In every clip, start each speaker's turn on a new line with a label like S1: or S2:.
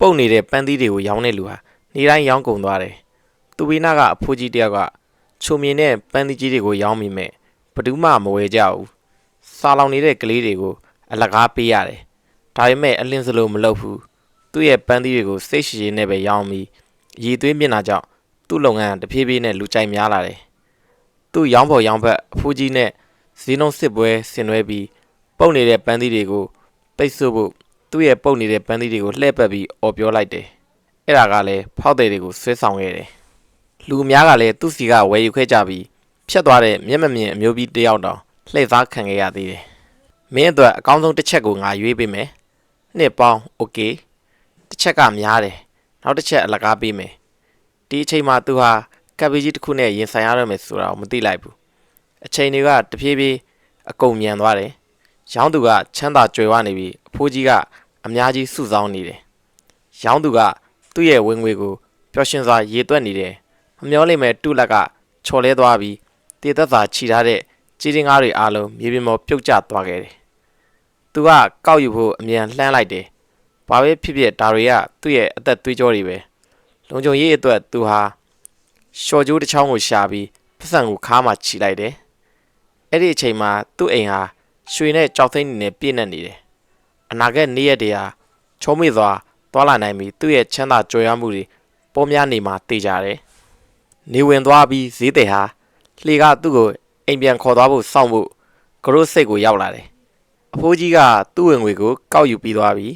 S1: ပုတ်နေတဲ့ပန်းသီးတွေကိုရောင်းတဲ့လူဟာနေတိုင်းရောင်းကုန်သွားတယ်သူဝိနာကအဖိုးကြီးတယောက်ကချုံမြင်တဲ့ပန်းသီးကြီးတွေကိုရောင်းမိမဲ့ဘယ်သူမှမဝယ်ကြဘူးစာလောင်နေတဲ့ကလေးတွေကိုအလကားပေးရတယ်ဒါပေမဲ့အလင်းစလိုမလုပ်ဘူးသူ့ရဲ့ပန်းသီးတွေကိုစိတ်ရှိရှိနဲ့ပဲရောင်းပြီးရည်သွေးမျက်နှာကြောင့်သူ့လုပ်ငန်းတဖြည်းဖြည်းနဲ့လူကြိုက်များလာတယ်သူ့ရောင်းဖို့ရောင်းဖက်အဖိုးကြီးနဲ့ဈေးနှုန်းစစ်ပွဲဆင်နွှဲပြီးပုတ်နေတဲ့ပန်းသီးတွေကိုပိတ်ဆို့ဖို့သူ့ရဲ့ပုတ်နေတဲ့ပန်းသီးတွေကိုလှည့်ပတ်ပြီးအော်ပြောလိုက်တယ်အဲ့ဒါကလည်းဖောက်တဲ့တွေကိုဆွဲဆောင်ခဲ့တယ်လူအများကလည်းသူ့စီကဝယ်ယူခဲ့ကြပြီးဖြတ်သွားတဲ့မျက်မမြင်အမျိုးပြီးတယောက်တောင်လှည့်စားခံခဲ့ရသေးတယ်မင်းအတွက်အကောင်းဆုံးတစ်ချက်ကိုငါရွေးပေးမယ်နှစ်ပေါင်းโอเคတစ်ချက်ကများတယ်နောက်တစ်ချက်အလကားပေးမယ်ဒီအချိန်မှာသူဟာကပ်ဘေးကြီးတစ်ခုနဲ့ရင်ဆိုင်ရရမယ်ဆိုတာကိုမသိလိုက်ဘူးအချိန်တွေကတဖြည်းဖြည်းအကုန်မြန်သွားတယ်ရောင်းသူကချမ်းသာကြွယ်ဝနေပြီးအဖိုးကြီးကအများကြီးစုဆောင်းနေတယ်ရောင်းသူကသူ့ရဲ့ဝင်ငွေကိုပျော်ရွှင်စွာရေတွက်နေတယ်မမျောလိမ့်မဲ့တုလက်ကချော်လဲသွားပြီးတည်သက်သာခြိထားတဲ့ကြီးတင်းကားတွေအားလုံးမြေပြင်ပေါ်ပြုတ်ကျသွားခဲ့တယ်သူကကောက်ယူဖို့အမြန်လှမ်းလိုက်တယ်ဘာပဲဖြစ်ဖြစ်ဒါတွေကသူ့ရဲ့အသက်သွေးကြောတွေပဲလုံခြုံရေးအတွက်သူဟာရှော့ကျိုးတစ်ချောင်းကိုရှာပြီးပတ်စံကိုခါမှခြိလိုက်တယ်အဲ့ဒီအချိန်မှာသူ့အိမ်ဟာရွှေနဲ့ကြောက်သိန်းနဲ့ပြည့်နေနေတယ်အနာဂတ်နေ့ရက်တွေဟာချုံးမိစွာသွားလာနိုင်ပြီးသူ့ရဲ့ချမ်းသာကြွယ်ဝမှုတွေပေါ်များနေမှာသိကြတယ်နေဝင်သွားပြီးဈေးတယ်ဟာလှေကသူ့ကိုအိမ်ပြန်ခေါ်သွားဖို့စောင့်ဖို့ကရိုးစိတ်ကိုရောက်လာတယ်အဖိုးကြီးကသူ့ဝင်ငွေကိုကောက်ယူပြီးသွားပြီး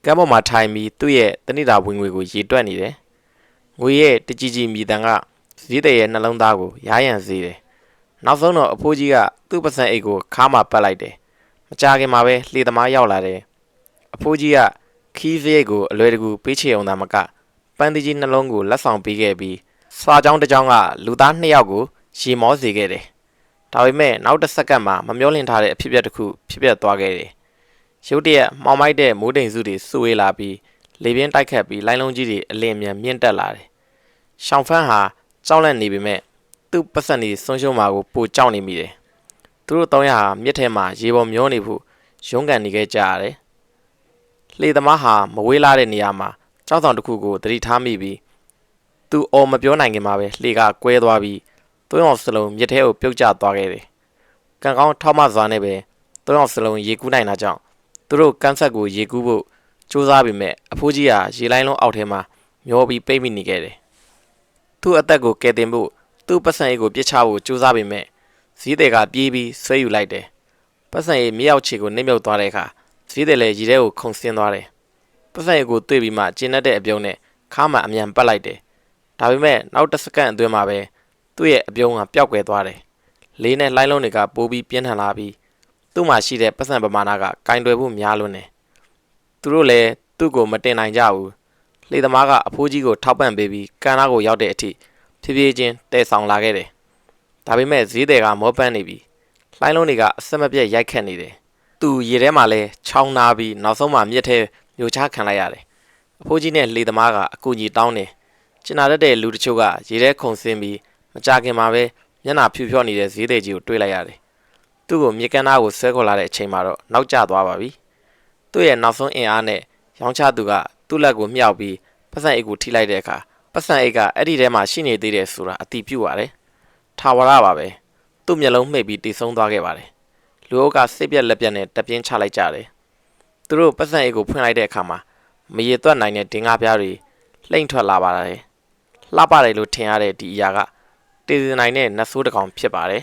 S1: ကမ်းပေါ်မှာထိုင်ပြီးသူ့ရဲ့တဏိတာဝင်ငွေကိုရေတွက်နေတယ်ငွေရဲ့တကြီးကြီးမြည်တံကဈေးတယ်ရဲ့နှလုံးသားကိုရားရံစေတယ်နောက်ဆုံးတော့အဖိုးကြီးကသူ့ပစံအိတ်ကိုခါမှပတ်လိုက်တယ်မကြခင်မှာပဲလှေသမားရောက်လာတယ်အဖိုးကြီးကခီးစရိတ်ကိုအလွယ်တကူပေးချေအောင်သာမကပန်းသီးကြီးနှလုံးကိုလက်ဆောင်ပေးခဲ့ပြီးစာကြောင်းတစ်ကြောင်းကလူသား2ယောက်ကိုရေမောစေခဲ့တယ်ဒါပေမဲ့နောက်တစ်စက္ကန့်မှာမမျောလင့်ထားတဲ့အဖြစ်အပျက်တစ်ခုဖြစ်ပျက်သွားခဲ့တယ်ရုတ်တရက်မှောင်မိုက်တဲ့မိုးတိမ်စုတွေစုဝေးလာပြီးလေပြင်းတိုက်ခတ်ပြီးလိုင်းလုံးကြီးတွေအလင်းမြန်မြင့်တက်လာတယ်ရှောင်းဖန်းဟာကြောက်လန့်နေပေမဲ့သူ့ပတ်စံနေဆုံးရှုံးမှာကိုပိုကြောက်နေမိတယ်သူတို့300ဟာမြစ်ထဲမှာရေပေါ်မျောနေဖို့ရုန်းကန်နေခဲ့ကြရတယ်လှေသမားဟာမဝေးလာတဲ့နေရာမှာကြောက်ဆောင်တစ်ခုကိုသတိထားမိပြီးသူအော်မပြောနိုင်ခင်မှာပဲလှေကကွဲသွားပြီး3ယောက်စလုံးမြစ်ထဲကိုပြုတ်ကျသွားခဲ့တယ်ကံကောင်းထောက်မစွာနဲ့ပဲ3ယောက်စလုံးရေကူးနိုင်တာကြောင့်သူတို့ကန်းဆက်ကိုရေကူးဖို့စူးစမ်းပေမဲ့အဖိုးကြီးဟာရေလိုင်းလုံးအောက်ထဲမှာမျောပြီးပိတ်မိနေခဲ့တယ်သူ့အသက်ကိုကယ်တင်ဖို့သူ့ပတ်စံအိတ်ကိုပြစ်ချဖို့စူးစမ်းပေမဲ့ဈေးတယ်ကပြေးပြီးဆွဲယူလိုက်တယ်ပတ်စံအိတ်မြောက်ချီကိုနှိမ့်မြုပ်သွားတဲ့အခါဈေးတယ်လည်းရေထဲကိုခုန်ဆင်းသွားတယ်ပတ်စံအိတ်ကိုတွေ့ပြီးမှကျင်းတဲ့အပြုံးနဲ့ခါမှအမြန်ပတ်လိုက်တယ်ဒါပေမဲ့နောက်တစ်စက္ကန့်အတွင်းမှာပဲသူ့ရဲ့အပြုံးကပျောက်ကွယ်သွားတယ်လေးနဲ့လှိုင်းလုံးတွေကပိုးပြီးပြင်းထန်လာပြီးသူ့မှာရှိတဲ့ပတ်စံပမာဏကကင်တွယ်ဖို့များလွန်းတယ်သူတို့လည်းသူ့ကိုမတင်နိုင်ကြဘူးလှေသမားကအဖိုးကြီးကိုထောက်ပံ့ပေးပြီးကန်နာကိုရောက်တဲ့အထိဖြည်းဖြည်းချင်းတဲဆောင်လာခဲ့တယ်ဒါပေမဲ့ဈေးတယ်ကမောပန်းနေပြီးလှိုင်းလုံးတွေကအဆက်မပြတ်ရိုက်ခတ်နေတယ်သူရေထဲမှာလဲချောင်းနာပြီးနောက်ဆုံးမှမြစ်ထဲမျိုးချခံလိုက်ရတယ်အဖိုးကြီးနဲ့လှေသမားကအကူကြီးတောင်းတယ်ကျင်နာတတ်တဲ့လူတချို့ကရေထဲခုန်ဆင်းပြီးမကြခင်မှာပဲမျက်နှာဖြူဖြော့နေတဲ့ဈေးတယ်ကြီးကိုတွေးလိုက်ရတယ်သူ့ကိုမြေကမ်းနားကိုဆွဲခေါ်လာတဲ့အချိန်မှာတော့နောက်ကျသွားပါပြီသူ့ရဲ့နောက်ဆုံးအင်အားနဲ့ရောင်းချသူကသူ့လက်ကိုမြှောက်ပြီးပတ်စံအိတ်ကိုထိလိုက်တဲ့အခါပတ်စံအိတ်ကအဲ့ဒီထဲမှာရှိနေသေးတယ်ဆိုတာအတိပြုပါတယ်ထာဝရပါပဲသူ့မျက်လုံးမှိတ်ပြီးတိတ်ဆုံးသွားခဲ့ပါတယ်လူအုပ်ကစိတ်ပြက်လက်ပြက်နဲ့တပြင်းချလိုက်ကြတယ်သူတို့ပတ်စံအိတ်ကိုဖွင့်လိုက်တဲ့အခါမှာမရေသွက်နိုင်တဲ့ဒင်္ဂါပြားတွေလှိမ့်ထွက်လာပါတယ်လှပတယ်လို့ထင်ရတဲ့ဒီအရာကတည်တည်နိုင်တဲ့နတ်ဆိုးတစ်ကောင်ဖြစ်ပါတယ်